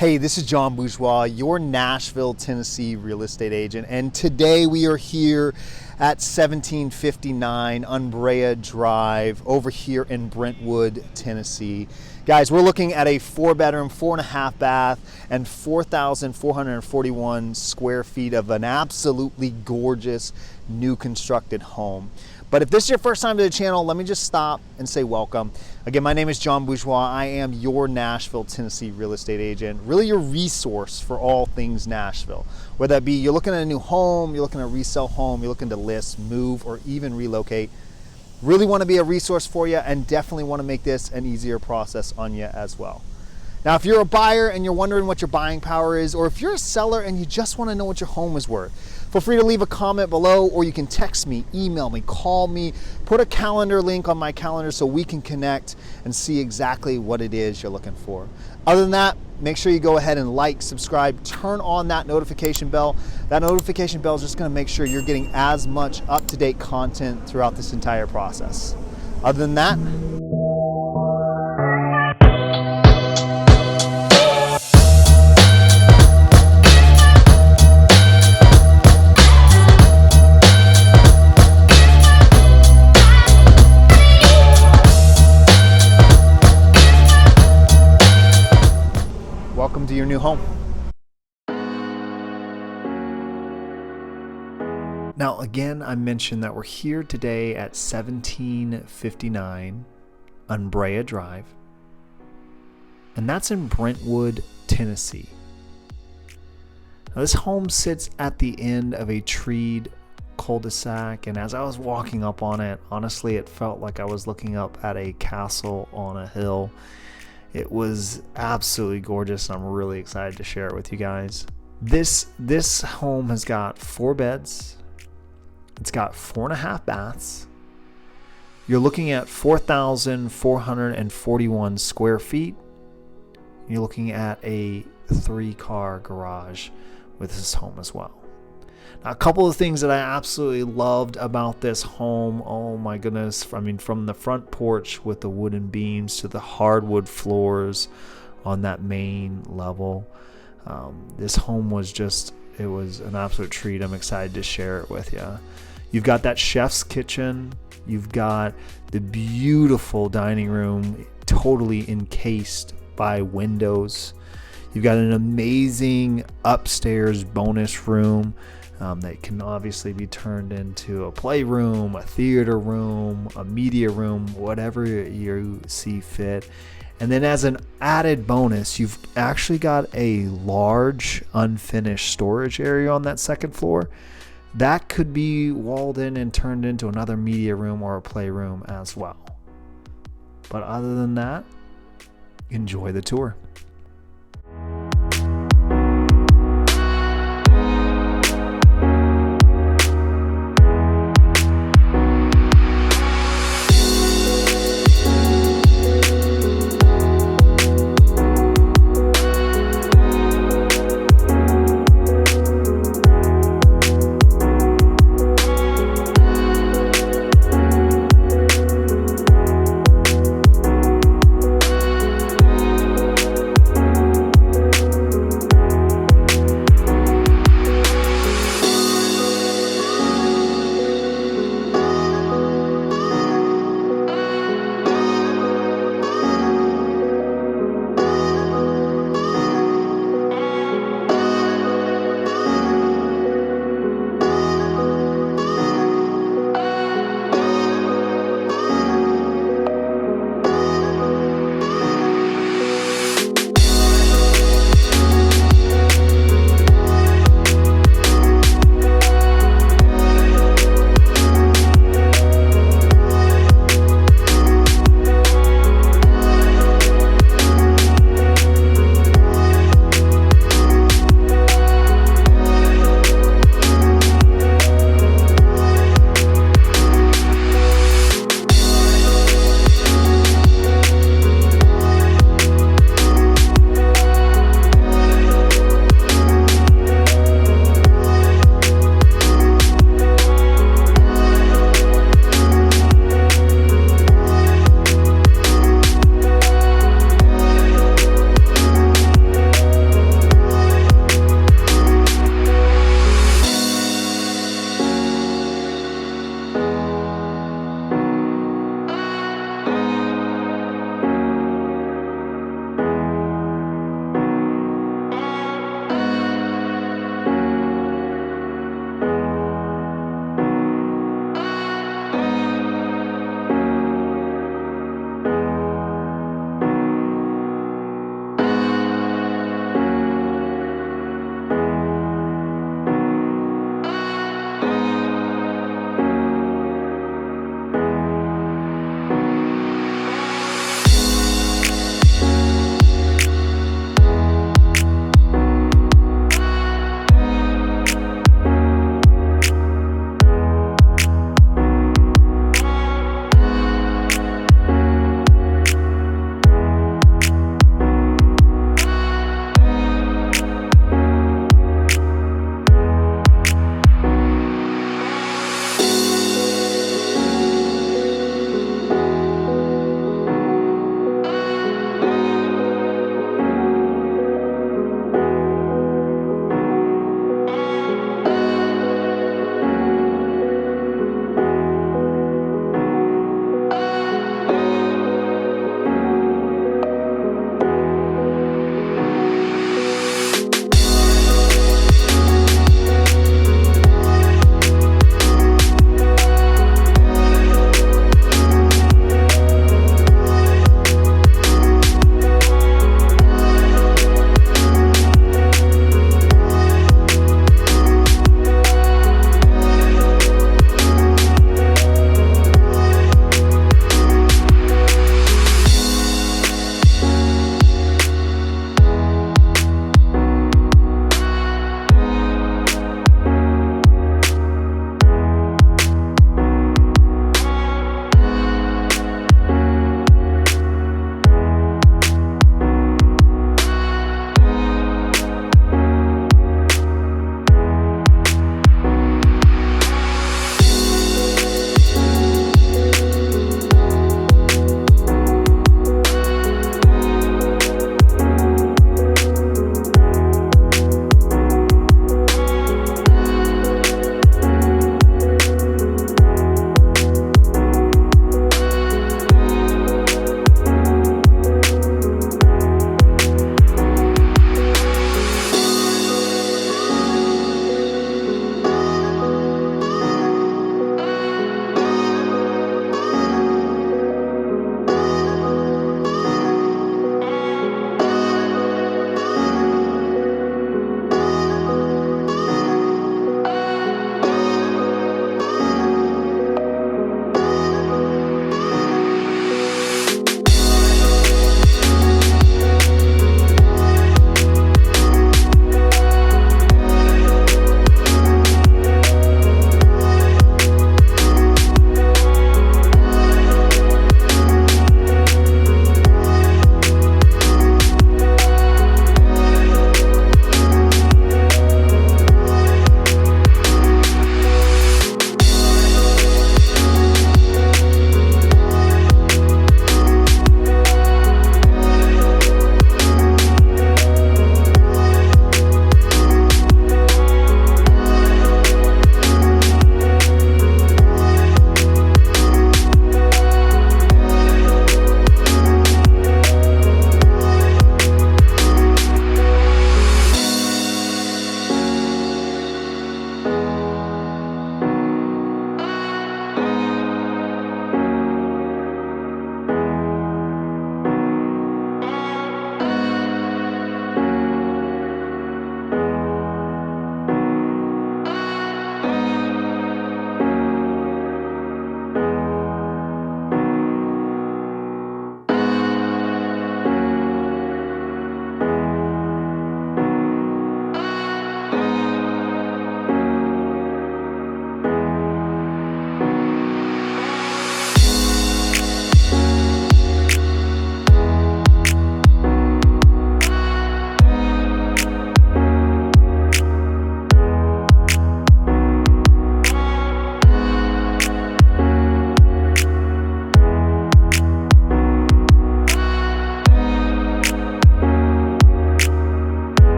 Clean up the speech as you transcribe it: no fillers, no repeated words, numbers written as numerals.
Hey, this is John Bourgeois, your Nashville, Tennessee real estate agent, and today we are here at 1759 Umbrea Drive over here in Brentwood, Tennessee. Guys, we're looking at a 4-bedroom, 4.5 bath, and 4,441 square feet of an absolutely gorgeous new constructed home. But if this is your first time to the channel, let me just stop and say welcome. Again, my name is John Bourgeois. I am your Nashville, Tennessee real estate agent, really your resource for all things Nashville. Whether that be you're looking at a new home, you're looking at a resale home, you're looking to list, move, or even relocate. Really want to be a resource for you and definitely want to make this an easier process on you as well. Now, if you're a buyer and you're wondering what your buying power is, or if you're a seller and you just want to know what your home is worth, feel free to leave a comment below, or you can text me, email me, call me, put a calendar link on my calendar so we can connect and see exactly what it is you're looking for. Other than that, make sure you go ahead and like, subscribe, turn on that notification bell. That notification bell is just going to make sure you're getting as much up-to-date content throughout this entire process. Other than that, welcome to your new home. Now, again, I mentioned that we're here today at 1759 Umbrea Drive, and that's in Brentwood, Tennessee. Now, this home sits at the end of a treed cul-de-sac, and as I was walking up on it, honestly, it felt like I was looking up at a castle on a hill. It was absolutely gorgeous, and I'm really excited to share it with you guys. This home has got 4 beds. It's got 4.5 baths. You're looking at 4,441 square feet. You're looking at a 3-car garage with this home as well. Now, a couple of things that I absolutely loved about this home, oh my goodness, I mean, from the front porch with the wooden beams to the hardwood floors on that main level. This home was just, it was an absolute treat. I'm excited to share it with you. You've got that chef's kitchen. You've got the beautiful dining room, totally encased by windows. You've got an amazing upstairs bonus room that can obviously be turned into a playroom, a theater room, a media room, whatever you see fit. And then as an added bonus, you've actually got a large unfinished storage area on that second floor. That could be walled in and turned into another media room or a playroom as well. But other than that, enjoy the tour.